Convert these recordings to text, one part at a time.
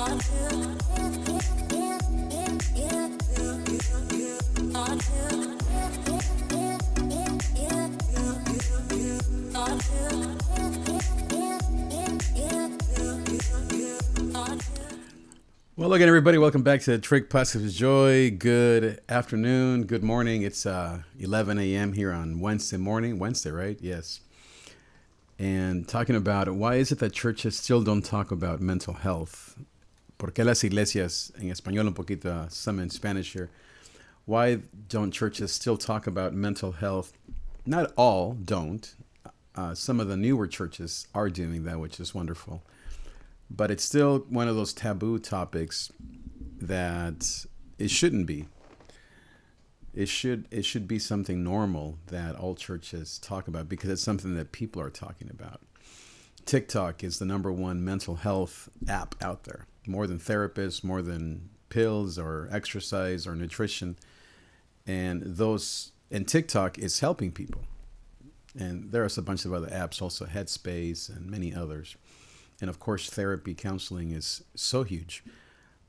Well, again, everybody, welcome back to Trick Positive Joy. Good afternoon, good morning. It's 11 a.m. here on Wednesday morning. Wednesday, right? Yes. And talking about why is it that churches still don't talk about mental health? Porque las iglesias, en español un poquito, some in Spanish here. Why don't churches still talk about mental health? Not all don't. Some of the newer churches are doing that, which is wonderful. But it's still one of those taboo topics that it shouldn't be. It should be something normal that all churches talk about because it's something that people are talking about. TikTok is the number 1 mental health app out there. More than therapists, more than pills or exercise or nutrition. And TikTok is helping people. And there's a bunch of other apps, also Headspace and many others. And of course, therapy, counseling is so huge.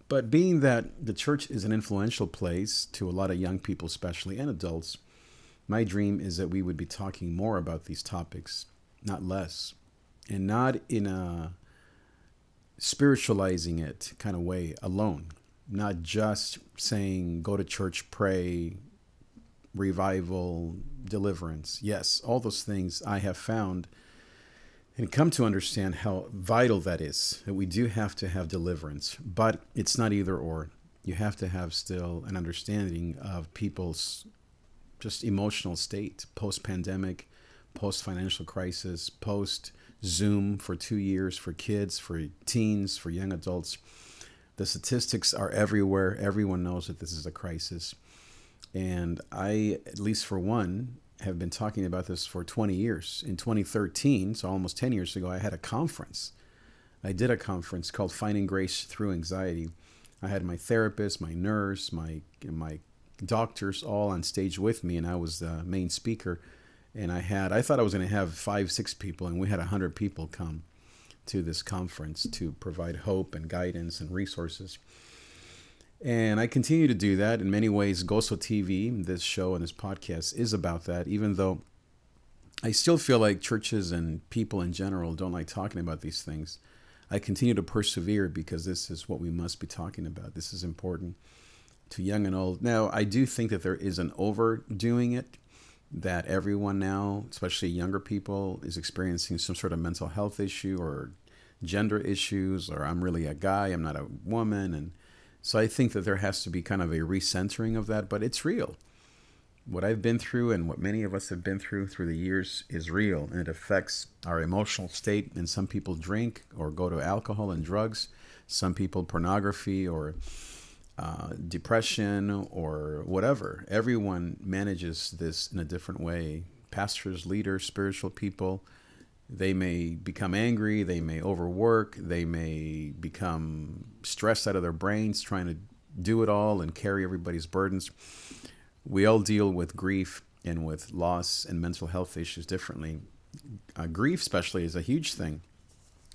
But being that the church is an influential place to a lot of young people, especially, and adults, my dream is that we would be talking more about these topics, not less. And not in a spiritualizing it kind of way alone. Not just saying, go to church, pray, revival, deliverance. Yes, all those things I have found and come to understand how vital that is, that we do have to have deliverance, but it's not either or. You have to have still an understanding of people's just emotional state, post-pandemic, post-financial crisis, post-Zoom for 2 years for kids, for teens, for young adults. The statistics are everywhere. Everyone knows that this is a crisis. And I, at least for one, have been talking about this for 20 years. In 2013, so almost 10 years ago, I had a conference. I did a conference called Finding Grace Through Anxiety. I had my therapist, my nurse, my doctors all on stage with me, and I was the main speaker. And I thought I was going to have 5-6 people, and we had 100 people come to this conference to provide hope and guidance and resources. And I continue to do that. In many ways, Gozo TV, this show and this podcast, is about that, even though I still feel like churches and people in general don't like talking about these things. I continue to persevere because this is what we must be talking about. This is important to young and old. Now, I do think that there is an overdoing it, that everyone now, especially younger people, is experiencing some sort of mental health issue or gender issues, or I'm really a guy, I'm not a woman. And so I think that there has to be kind of a recentering of that, but it's real. What I've been through and what many of us have been through the years is real, and it affects our emotional state. And some people drink or go to alcohol and drugs. Some people pornography or depression or whatever. Everyone manages this in a different way. Pastors, leaders, spiritual people, they may become angry, they may overwork, they may become stressed out of their brains trying to do it all and carry everybody's burdens. We all deal with grief and with loss and mental health issues differently. Grief especially is a huge thing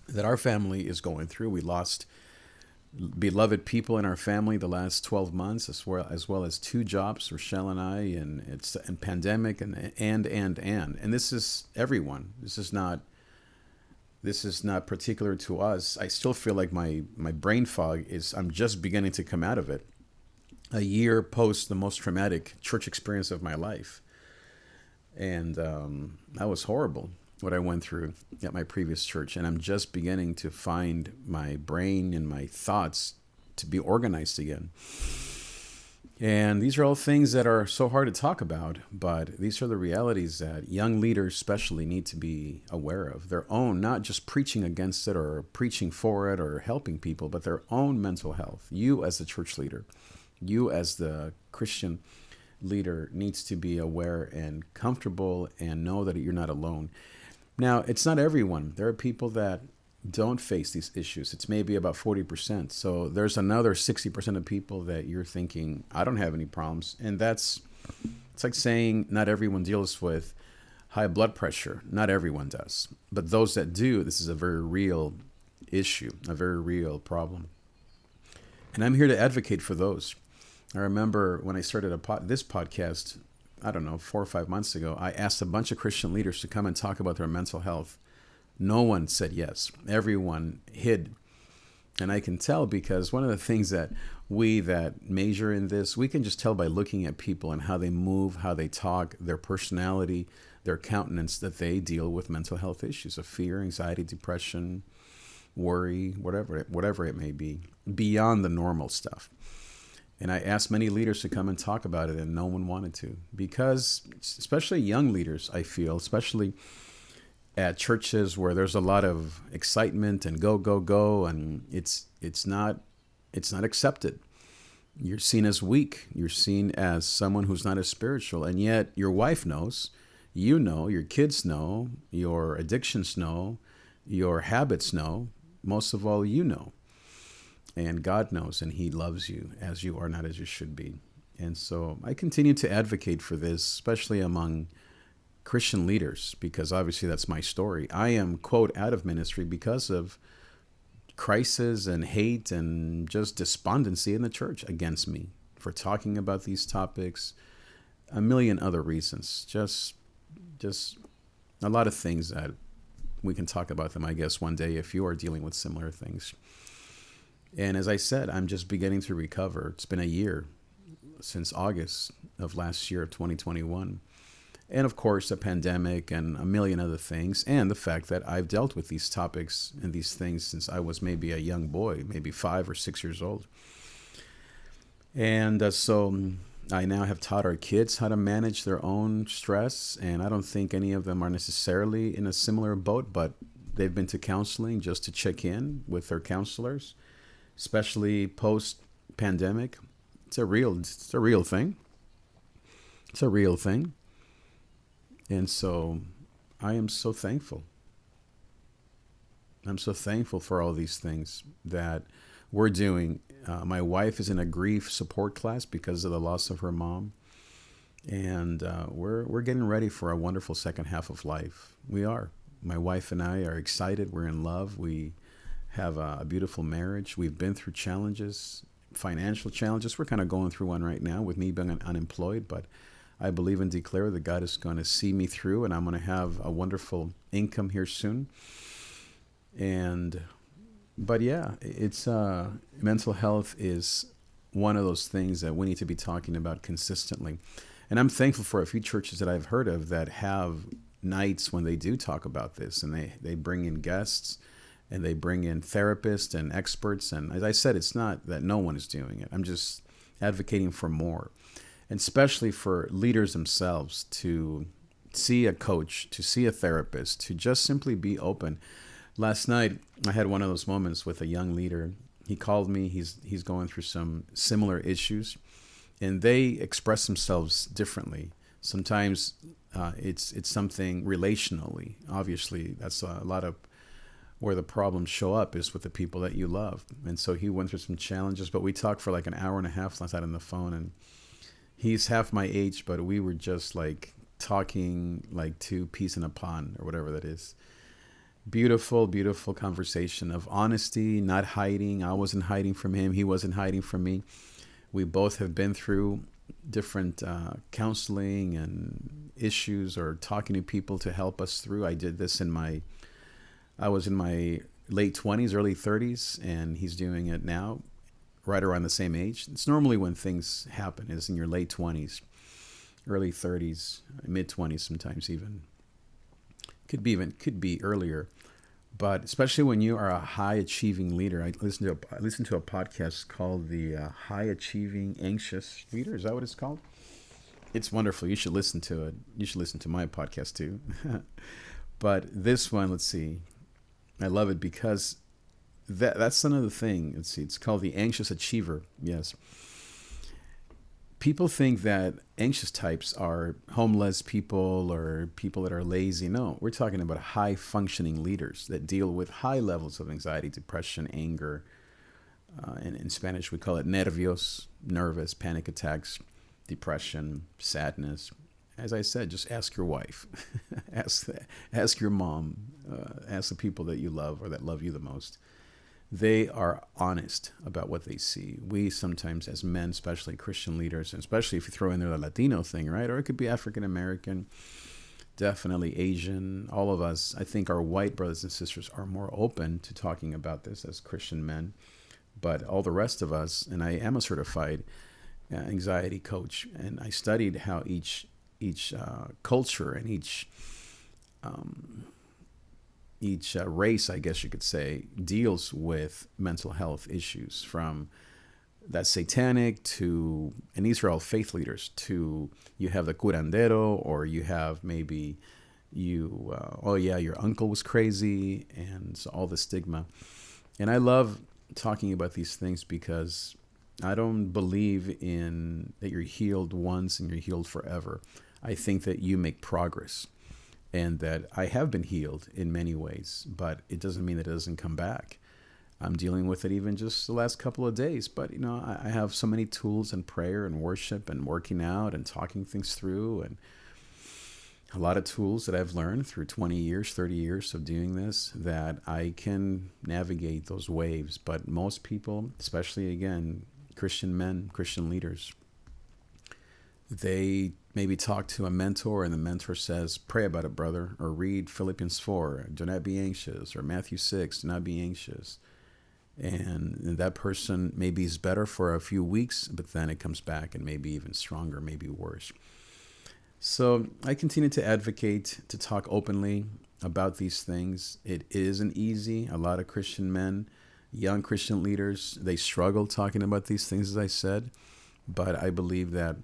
that our family is going through. We lost beloved people in our family the last 12 months, as well as 2 jobs, Rochelle and I, and it's a pandemic and this is everyone. This is not particular to us. I still feel like my brain fog I'm just beginning to come out of it. A year post the most traumatic church experience of my life. And that was horrible, what I went through at my previous church. And I'm just beginning to find my brain and my thoughts to be organized again. And these are all things that are so hard to talk about, but these are the realities that young leaders especially need to be aware of. Their own, not just preaching against it or preaching for it or helping people, but their own mental health. You as the church leader, you as the Christian leader needs to be aware and comfortable and know that you're not alone. Now, it's not everyone. There are people that don't face these issues. It's maybe about 40%. So there's another 60% of people that you're thinking, I don't have any problems. And it's like saying not everyone deals with high blood pressure. Not everyone does. But those that do, this is a very real issue, a very real problem. And I'm here to advocate for those. I remember when I started this podcast, I don't know, 4 or 5 months ago, I asked a bunch of Christian leaders to come and talk about their mental health. No one said yes. Everyone hid. And I can tell because one of the things that we that major in this, we can just tell by looking at people and how they move, how they talk, their personality, their countenance, that they deal with mental health issues of fear, anxiety, depression, worry, whatever it may be, beyond the normal stuff. And I asked many leaders to come and talk about it, and no one wanted to, because especially young leaders, I feel, especially at churches where there's a lot of excitement and go, go, go, and it's not accepted. You're seen as weak. You're seen as someone who's not as spiritual, and yet your wife knows, you know, your kids know, your addictions know, your habits know. Most of all, you know. And God knows, and he loves you as you are, not as you should be. And so I continue to advocate for this, especially among Christian leaders, because obviously that's my story. I am, quote, out of ministry because of crisis and hate and just despondency in the church against me for talking about these topics, a million other reasons, just a lot of things that we can talk about them, I guess, one day if you are dealing with similar things. And as I said, I'm just beginning to recover. It's been a year since August of last year of 2021. And of course, the pandemic and a million other things. And the fact that I've dealt with these topics and these things since I was maybe a young boy, maybe 5 or 6 years old. And so I now have taught our kids how to manage their own stress. And I don't think any of them are necessarily in a similar boat, but they've been to counseling just to check in with their counselors, especially post-pandemic. It's a real thing. It's a real thing. And so I am so thankful. I'm so thankful for all these things that we're doing. My wife is in a grief support class because of the loss of her mom. And we're getting ready for a wonderful second half of life. We are. My wife and I are excited. We're in love. We have a beautiful marriage. We've been through challenges, financial challenges. We're kind of going through one right now with me being unemployed, but I believe and declare that God is going to see me through, and I'm going to have a wonderful income here soon. But yeah, it's mental health is one of those things that we need to be talking about consistently. And I'm thankful for a few churches that I've heard of that have nights when they do talk about this, and they bring in guests and they bring in therapists and experts. And as I said, it's not that no one is doing it. I'm just advocating for more, and especially for leaders themselves to see a coach, to see a therapist, to just simply be open. Last night, I had one of those moments with a young leader. He called me. He's going through some similar issues, and they express themselves differently. Sometimes it's something relationally. Obviously, that's a lot of where the problems show up is with the people that you love. And so he went through some challenges, but we talked for like an hour and a half last night on the phone, and he's half my age, but we were just like talking like two peas in a pond or whatever that is. Beautiful, beautiful conversation of honesty, not hiding. I wasn't hiding from him. He wasn't hiding from me. We both have been through different counseling and issues or talking to people to help us through. I did this I was in my late 20s, early 30s, and he's doing it now, right around the same age. It's normally when things happen, is in your late 20s, early 30s, mid 20s sometimes even. Could be earlier. But especially when you are a high achieving leader, I listened to a podcast called the High Achieving Anxious Leader. Is that what it's called? It's wonderful. You should listen to it. You should listen to my podcast too. But this one, let's see. I love it because that's another thing. Let's see. It's called the Anxious Achiever. Yes. People think that anxious types are homeless people or people that are lazy. No, we're talking about high functioning leaders that deal with high levels of anxiety, depression, anger. In Spanish, we call it nervios, nervous, panic attacks, depression, sadness. As I said, just ask your wife, ask your mom, ask the people that you love or that love you the most. they are honest about what they see. We sometimes, as men, especially Christian leaders, and especially if you throw in there the Latino thing, right? Or it could be African American, definitely Asian, all of us, I think our white brothers and sisters are more open to talking about this as Christian men. But all the rest of us, and I am a certified anxiety coach, and I studied how each culture and each race, I guess you could say, deals with mental health issues, from that satanic to, and these are all faith leaders, to you have the curandero, or you have maybe you, oh yeah, your uncle was crazy, and so all the stigma. And I love talking about these things because I don't believe in that you're healed once and you're healed forever. I think that you make progress, and that I have been healed in many ways, but it doesn't mean that it doesn't come back. I'm dealing with it even just the last couple of days, but you know, I have so many tools in prayer and worship and working out and talking things through, and a lot of tools that I've learned through 20 years, 30 years of doing this, that I can navigate those waves. But most people, especially again, Christian men, Christian leaders, they maybe talk to a mentor and the mentor says, pray about it, brother, or read Philippians 4, do not be anxious, or Matthew 6, do not be anxious. And that person maybe is better for a few weeks, but then it comes back and maybe even stronger, maybe worse. So I continue to advocate to talk openly about these things. It isn't easy. A lot of Christian men, young Christian leaders, they struggle talking about these things, as I said. But I believe that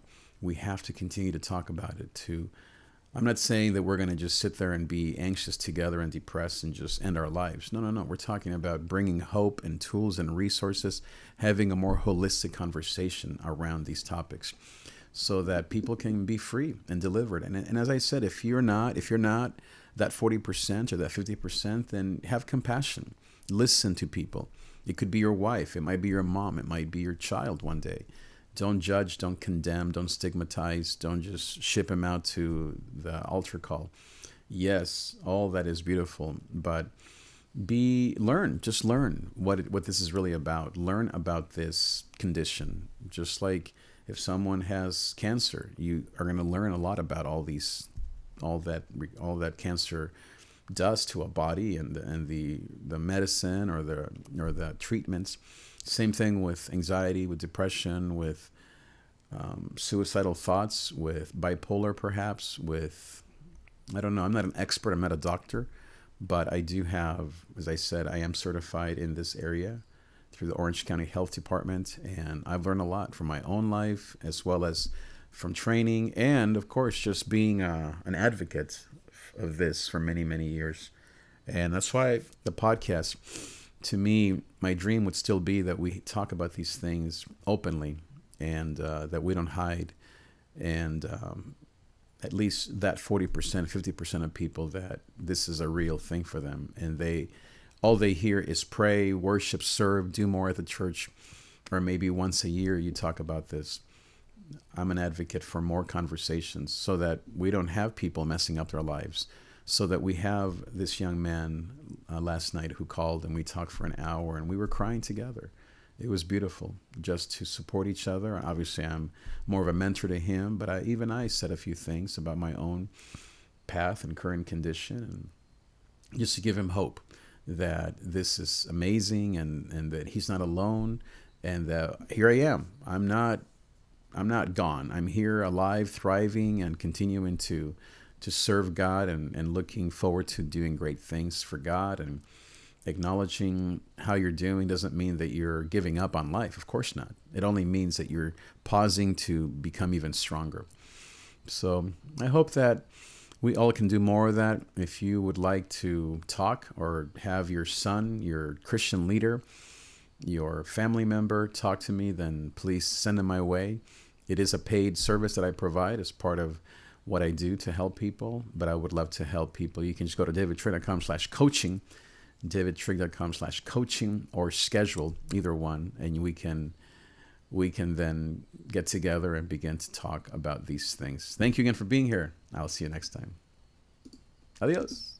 we have to continue to talk about it too. I'm not saying that we're going to just sit there and be anxious together and depressed and just end our lives. No. We're talking about bringing hope and tools and resources, having a more holistic conversation around these topics, so that people can be free and delivered. And as I said, if you're not that 40% or that 50%, then have compassion. Listen to people. It could be your wife. It might be your mom. It might be your child one day. Don't judge, don't condemn, don't stigmatize, don't just ship him out to the altar call. Yes, all that is beautiful, but learn what this is really about. Learn about this condition. Just like if someone has cancer, you are going to learn a lot about all that cancer does to a body, and the medicine or the treatments. Same thing with anxiety, with depression, with suicidal thoughts, with bipolar, perhaps, with, I don't know, I'm not an expert, I'm not a doctor, but I do have, as I said, I am certified in this area through the Orange County Health Department, and I've learned a lot from my own life, as well as from training, and of course, just being an advocate of this for many, many years. And that's why the podcast, to me, my dream would still be that we talk about these things openly, and that we don't hide, and at least that 40%, 50% of people, that this is a real thing for them, and all they hear is pray, worship, serve, do more at the church, or maybe once a year you talk about this. I'm an advocate for more conversations, so that we don't have people messing up their lives. So that we have this young man last night who called, and we talked for an hour, and we were crying together. It was beautiful just to support each other. Obviously, I'm more of a mentor to him, but I said a few things about my own path and current condition, and just to give him hope that this is amazing, and that he's not alone, and that here I am. I'm not gone. I'm here, alive, thriving, and continuing to serve God, and looking forward to doing great things for God. And acknowledging how you're doing doesn't mean that you're giving up on life. Of course not. It only means that you're pausing to become even stronger. So I hope that we all can do more of that. If you would like to talk, or have your son, your Christian leader, your family member talk to me, then please send them my way. It is a paid service that I provide as part of what I do to help people, but I would love to help people. You can just go to davidtrigg.com/coaching, davidtrigg.com/coaching, or schedule either one, and we can then get together and begin to talk about these things. Thank you again for being here. I'll see you next time. Adios.